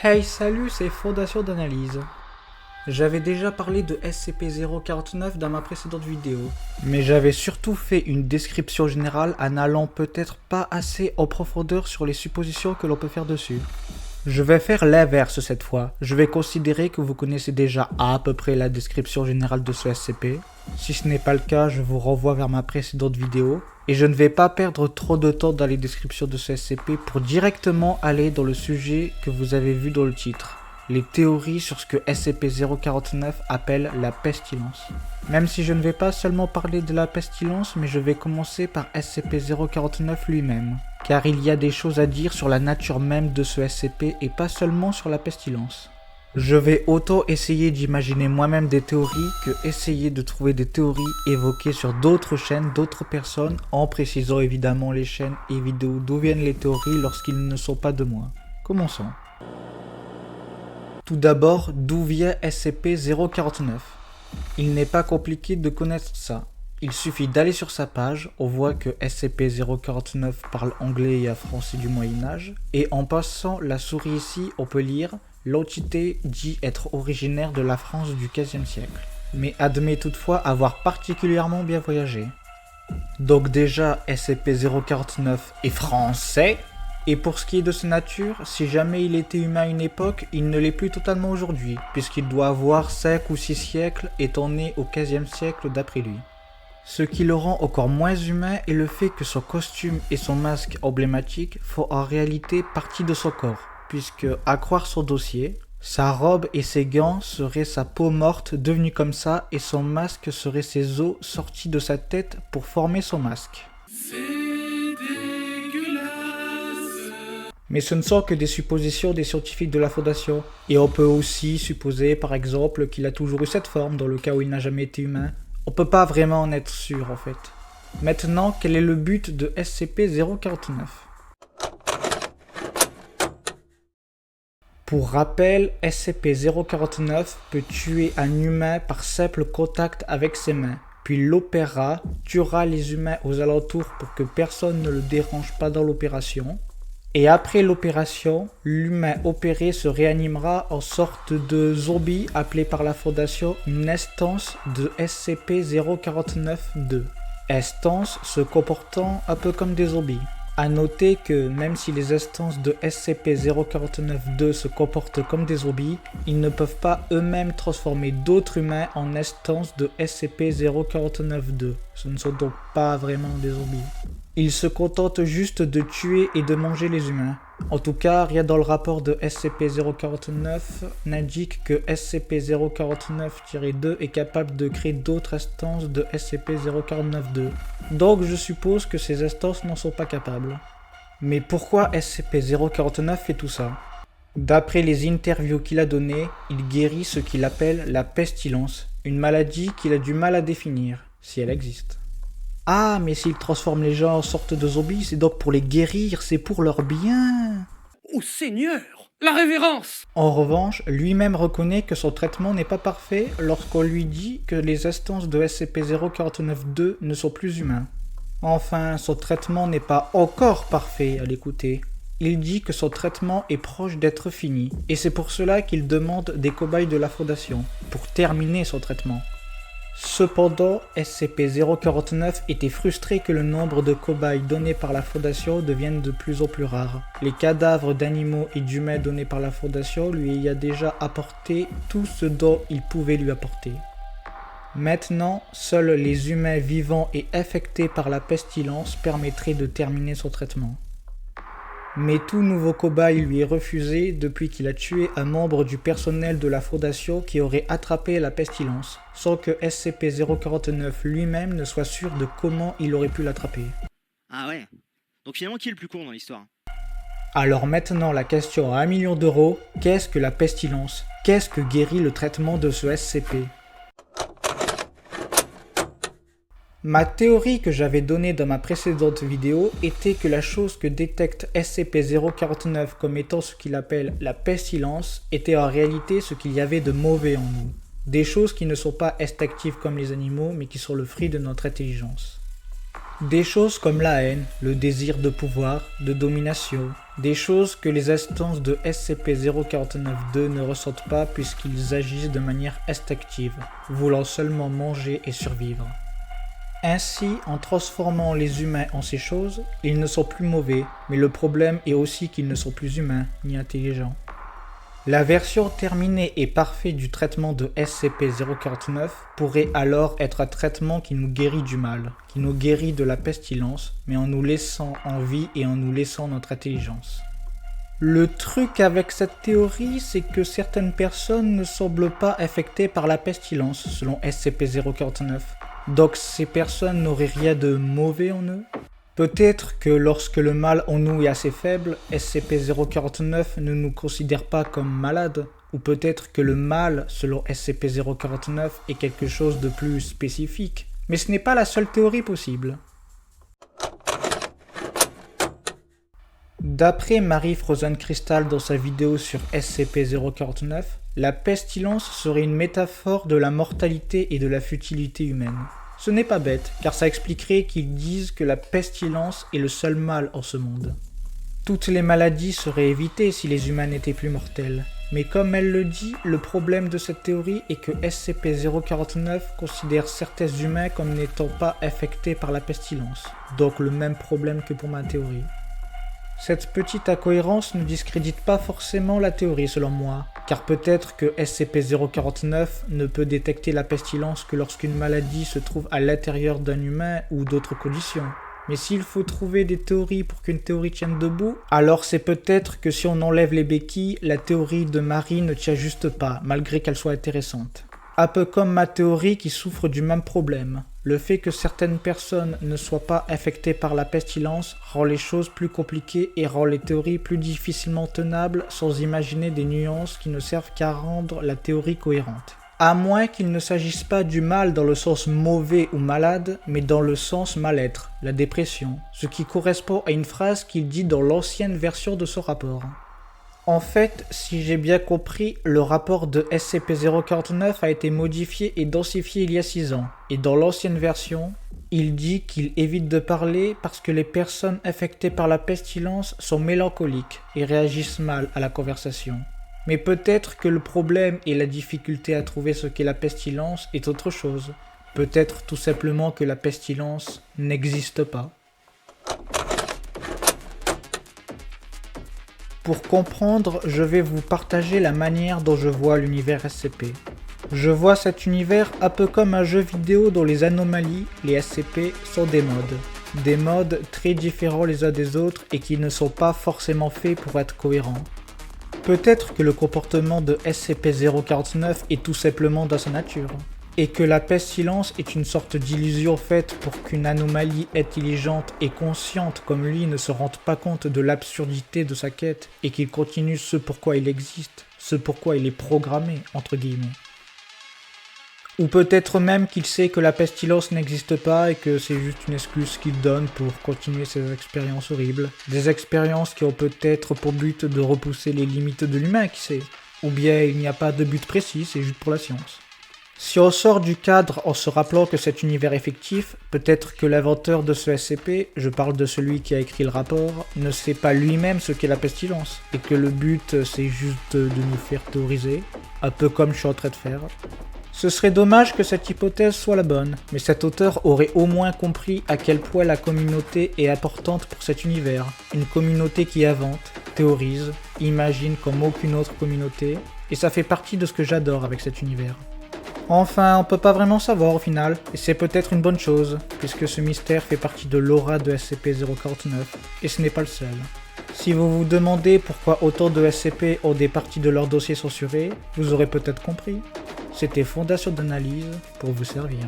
Hey, salut, c'est Fondation d'Analyse. J'avais déjà parlé de SCP-049 dans ma précédente vidéo, mais j'avais surtout fait une description générale en n'allant peut-être pas assez en profondeur sur les suppositions que l'on peut faire dessus. Je vais faire l'inverse cette fois. Je vais considérer que vous connaissez déjà à peu près la description générale de ce SCP. Si ce n'est pas le cas, je vous renvoie vers ma précédente vidéo. Et je ne vais pas perdre trop de temps dans les descriptions de ce SCP pour directement aller dans le sujet que vous avez vu dans le titre. Les théories sur ce que SCP-049 appelle la pestilence. Même si je ne vais pas seulement parler de la pestilence, mais je vais commencer par SCP-049 lui-même. Car il y a des choses à dire sur la nature même de ce SCP et pas seulement sur la pestilence. Je vais autant essayer d'imaginer moi-même des théories que essayer de trouver des théories évoquées sur d'autres chaînes, d'autres personnes, en précisant évidemment les chaînes et vidéos d'où viennent les théories lorsqu'ils ne sont pas de moi. Commençons. Tout d'abord, d'où vient SCP-049 ? Il n'est pas compliqué de connaître ça. Il suffit d'aller sur sa page, on voit que SCP-049 parle anglais et français du Moyen-Âge, et en passant la souris ici, on peut lire « L'entité dit être originaire de la France du XVe siècle », mais admet toutefois avoir particulièrement bien voyagé. Donc déjà, SCP-049 est français, et pour ce qui est de sa nature, si jamais il était humain à une époque, il ne l'est plus totalement aujourd'hui, puisqu'il doit avoir 5 ou 6 siècles étant né au XVe siècle d'après lui. Ce qui le rend encore moins humain est le fait que son costume et son masque emblématique font en réalité partie de son corps, puisque, à croire son dossier, sa robe et ses gants seraient sa peau morte devenue comme ça et son masque serait ses os sortis de sa tête pour former son masque. Mais ce ne sont que des suppositions des scientifiques de la Fondation, et on peut aussi supposer par exemple qu'il a toujours eu cette forme dans le cas où il n'a jamais été humain. On peut pas vraiment en être sûr en fait. Maintenant, quel est le but de SCP-049 ? Pour rappel, SCP-049 peut tuer un humain par simple contact avec ses mains, puis l'opérera, tuera les humains aux alentours pour que personne ne le dérange pas dans l'opération. Et après l'opération, l'humain opéré se réanimera en sorte de zombie appelé par la Fondation une instance de SCP-049-2. Instance se comportant un peu comme des zombies. A noter que même si les instances de SCP-049-2 se comportent comme des zombies, ils ne peuvent pas eux-mêmes transformer d'autres humains en instances de SCP-049-2. Ce ne sont donc pas vraiment des zombies. Ils se contentent juste de tuer et de manger les humains. En tout cas, rien dans le rapport de SCP-049 n'indique que SCP-049-2 est capable de créer d'autres instances de SCP-049-2. Donc je suppose que ces instances n'en sont pas capables. Mais pourquoi SCP-049 fait tout ça ? D'après les interviews qu'il a données, il guérit ce qu'il appelle la pestilence, une maladie qu'il a du mal à définir, si elle existe. Ah, mais s'il transforme les gens en sorte de zombies, c'est donc pour les guérir, c'est pour leur bien. Oh Seigneur, la révérence! En revanche, lui-même reconnaît que son traitement n'est pas parfait lorsqu'on lui dit que les instances de SCP-049-2 ne sont plus humains. Enfin, son traitement n'est pas encore parfait à l'écouter. Il dit que son traitement est proche d'être fini, et c'est pour cela qu'il demande des cobayes de la Fondation, pour terminer son traitement. Cependant, SCP-049 était frustré que le nombre de cobayes donnés par la Fondation devienne de plus en plus rare. Les cadavres d'animaux et d'humains donnés par la Fondation lui ayant déjà apporté tout ce dont il pouvait lui apporter. Maintenant, seuls les humains vivants et infectés par la pestilence permettraient de terminer son traitement. Mais tout nouveau cobaye lui est refusé depuis qu'il a tué un membre du personnel de la Fondation qui aurait attrapé la pestilence, sans que SCP-049 lui-même ne soit sûr de comment il aurait pu l'attraper. Ah ouais, donc finalement qui est le plus con dans l'histoire? Alors maintenant la question à 1 million d'euros, qu'est-ce que la pestilence ? Qu'est-ce que guérit le traitement de ce SCP ? Ma théorie que j'avais donnée dans ma précédente vidéo était que la chose que détecte SCP-049 comme étant ce qu'il appelle la pestilence était en réalité ce qu'il y avait de mauvais en nous. Des choses qui ne sont pas instinctives comme les animaux mais qui sont le fruit de notre intelligence. Des choses comme la haine, le désir de pouvoir, de domination, des choses que les instances de SCP-049-2 ne ressentent pas puisqu'ils agissent de manière instinctive, voulant seulement manger et survivre. Ainsi, en transformant les humains en ces choses, ils ne sont plus mauvais, mais le problème est aussi qu'ils ne sont plus humains, ni intelligents. La version terminée et parfaite du traitement de SCP-049 pourrait alors être un traitement qui nous guérit du mal, qui nous guérit de la pestilence, mais en nous laissant en vie et en nous laissant notre intelligence. Le truc avec cette théorie, c'est que certaines personnes ne semblent pas affectées par la pestilence, selon SCP-049. Donc ces personnes n'auraient rien de mauvais en eux ? Peut-être que lorsque le mal en nous est assez faible, SCP-049 ne nous considère pas comme malades, ou peut-être que le mal, selon SCP-049, est quelque chose de plus spécifique. Mais ce n'est pas la seule théorie possible. D'après Marie Frozen Crystal dans sa vidéo sur SCP-049, la pestilence serait une métaphore de la mortalité et de la futilité humaine. Ce n'est pas bête, car ça expliquerait qu'ils disent que la pestilence est le seul mal en ce monde. Toutes les maladies seraient évitées si les humains n'étaient plus mortels. Mais comme elle le dit, le problème de cette théorie est que SCP-049 considère certains humains comme n'étant pas affectés par la pestilence. Donc le même problème que pour ma théorie. Cette petite incohérence ne discrédite pas forcément la théorie selon moi, car peut-être que SCP-049 ne peut détecter la pestilence que lorsqu'une maladie se trouve à l'intérieur d'un humain ou d'autres conditions. Mais s'il faut trouver des théories pour qu'une théorie tienne debout, alors c'est peut-être que si on enlève les béquilles, la théorie de Marie ne tient juste pas, malgré qu'elle soit intéressante. Un peu comme ma théorie qui souffre du même problème. Le fait que certaines personnes ne soient pas affectées par la pestilence rend les choses plus compliquées et rend les théories plus difficilement tenables sans imaginer des nuances qui ne servent qu'à rendre la théorie cohérente. À moins qu'il ne s'agisse pas du mal dans le sens mauvais ou malade, mais dans le sens mal-être, la dépression, ce qui correspond à une phrase qu'il dit dans l'ancienne version de ce rapport. En fait, si j'ai bien compris, le rapport de SCP-049 a été modifié et densifié il y a 6 ans, et dans l'ancienne version, il dit qu'il évite de parler parce que les personnes affectées par la pestilence sont mélancoliques et réagissent mal à la conversation. Mais peut-être que le problème et la difficulté à trouver ce qu'est la pestilence est autre chose. Peut-être tout simplement que la pestilence n'existe pas. Pour comprendre, je vais vous partager la manière dont je vois l'univers SCP. Je vois cet univers un peu comme un jeu vidéo dont les anomalies, les SCP, sont des modes. Des modes très différents les uns des autres et qui ne sont pas forcément faits pour être cohérents. Peut-être que le comportement de SCP-049 est tout simplement dans sa nature. Et que la pestilence est une sorte d'illusion faite pour qu'une anomalie intelligente et consciente comme lui ne se rende pas compte de l'absurdité de sa quête et qu'il continue ce pourquoi il existe, ce pourquoi il est programmé, entre guillemets. Ou peut-être même qu'il sait que la pestilence n'existe pas et que c'est juste une excuse qu'il donne pour continuer ses expériences horribles. Des expériences qui ont peut-être pour but de repousser les limites de l'humain, qui sait. Ou bien il n'y a pas de but précis, c'est juste pour la science. Si on sort du cadre en se rappelant que cet univers est fictif, peut-être que l'inventeur de ce SCP, je parle de celui qui a écrit le rapport, ne sait pas lui-même ce qu'est la pestilence, et que le but c'est juste de nous faire théoriser, un peu comme je suis en train de faire. Ce serait dommage que cette hypothèse soit la bonne, mais cet auteur aurait au moins compris à quel point la communauté est importante pour cet univers, une communauté qui invente, théorise, imagine comme aucune autre communauté, et ça fait partie de ce que j'adore avec cet univers. Enfin, on peut pas vraiment savoir au final, et c'est peut-être une bonne chose, puisque ce mystère fait partie de l'aura de SCP-049, et ce n'est pas le seul. Si vous vous demandez pourquoi autant de SCP ont des parties de leur dossier censurées, vous aurez peut-être compris. C'était Fondation d'analyse pour vous servir.